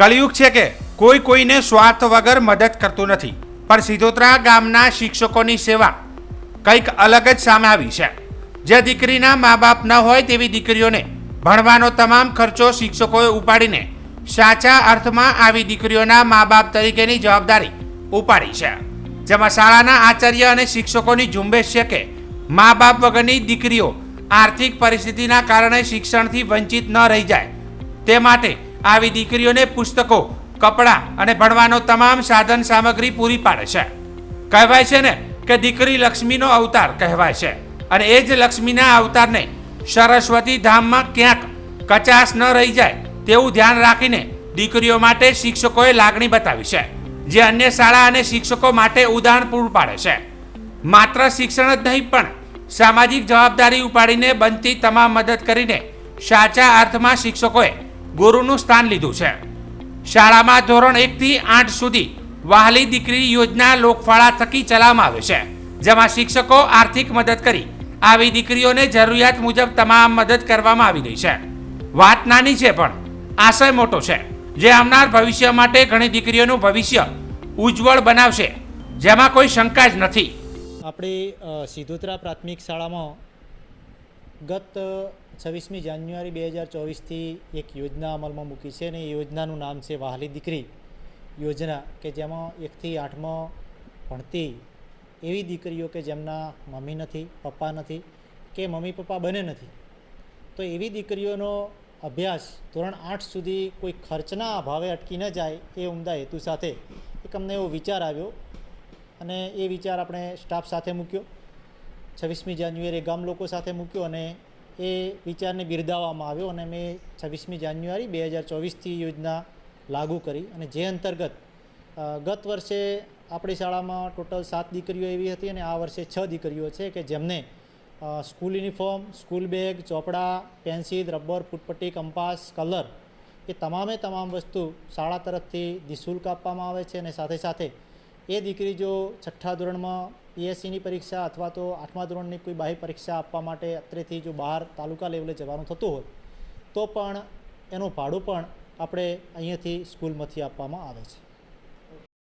કળિયુગ છે કે કોઈ કોઈને સ્વાર્થ વગર મદદ કરતું નથી, પણ સિધોત્રા ગામના શિક્ષકોની સેવા કંઈક અલગ જ સામે આવી છે। જે દીકરીના મા બાપ ન હોય તેવી દીકરીઓને ભણવાનો તમામ ખર્ચો શિક્ષકોએ ઉપાડીને સાચા અર્થમાં આવી દીકરીઓના મા બાપ તરીકેની જવાબદારી ઉપાડી છે, જેમાં શાળાના આચાર્ય અને શિક્ષકોની ઝુંબેશ છે કે મા બાપ વગરની દીકરીઓ આર્થિક પરિસ્થિતિના કારણે શિક્ષણથી વંચિત ન રહી જાય તે માટે આવી દીકરીઓને પુસ્તકો, કપડાં અને ભણવાનો તમામ સાધન સામગ્રી પૂરી પાડે છે। કહેવાય છે ને કે દીકરી લક્ષ્મીનો અવતાર કહેવાય છે, અને એ જ લક્ષ્મીના અવતારને સરસ્વતી ધામમાં ક્યાંક કચાશ ન રહી જાય તેવું ધ્યાન રાખીને દીકરીઓ માટે શિક્ષકોએ લાગણી બતાવી છે, જે અન્ય શાળા અને શિક્ષકો માટે ઉદાહરણ પૂરું પાડે છે। માત્ર શિક્ષણ જ નહીં પણ સામાજિક જવાબદારી ઉપાડીને બનતી તમામ મદદ કરીને સાચા અર્થમાં શિક્ષકોએ ગુરુનું સ્થાન લીધું છે। શાળામાં ધોરણ 1 થી 8 સુધી વહાલી દીકરી યોજના લોકફાળા થકી ચલાવવામાં આવે છે, જેમાં શિક્ષકો આર્થિક મદદ કરી આવી દીકરીઓને જરૂરિયાત મુજબ તમામ મદદ કરવામાં આવી રહી છે। વાત નાની છે પણ આશય મોટો છે, જે આવનાર ભવિષ્ય માટે ઘણી દીકરીઓનું ભવિષ્ય ઉજ્જવળ બનાવશે, જેમાં કોઈ શંકા જ નથી। આપણી સિધોત્રા પ્રાથમિક શાળામાં ગત 26મી જાન્યુઆરી 2024થી એક યોજના અમલમાં મૂકી છે, અને એ યોજનાનું નામ છે વહાલી દીકરી યોજના, કે જેમાં 1 થી 8માં ભણતી એવી દીકરીઓ કે જેમના મમ્મી નથી, પપ્પા નથી, કે મમ્મી પપ્પા બંને નથી, તો એવી દીકરીઓનો અભ્યાસ ધોરણ 8 સુધી કોઈ ખર્ચના અભાવે અટકી ન જાય એ ઉમદા હેતુ સાથે એક અમને એવો વિચાર આવ્યો, અને એ વિચાર આપણે સ્ટાફ સાથે મૂક્યો, 26મી જાન્યુઆરી ગામ લોકો સાથે મૂક્યો, અને એ વિચારને બિરદાવવામાં આવ્યો, અને મેં 26મી જાન્યુઆરી 2024થી યોજના લાગુ કરી, અને જે અંતર્ગત ગત વર્ષે આપણી શાળામાં ટોટલ 7 દીકરીઓ એવી હતી, અને આ વર્ષે 6 દીકરીઓ છે કે જેમને સ્કૂલ યુનિફોર્મ, સ્કૂલ બેગ, ચોપડા, પેન્સિલ, રબર, ફૂટપટ્ટી, કંપાસ, કલર એ તમામ વસ્તુ શાળા તરફથી નિઃશુલ્ક આપવામાં આવે છે। અને સાથે સાથે એ દીકરી જો 6ઠ્ઠા ધોરણમાં પીએસસીની પરીક્ષા અથવા તો 8મા ધોરણની કોઈ બાહ્ય પરીક્ષા આપવા માટે અત્રેથી જો બહાર તાલુકા લેવલે જવાનું થતું હોય તો પણ એનું ભાડું પણ આપણે અહીંયાથી સ્કૂલમાંથી આપવામાં આવે છે।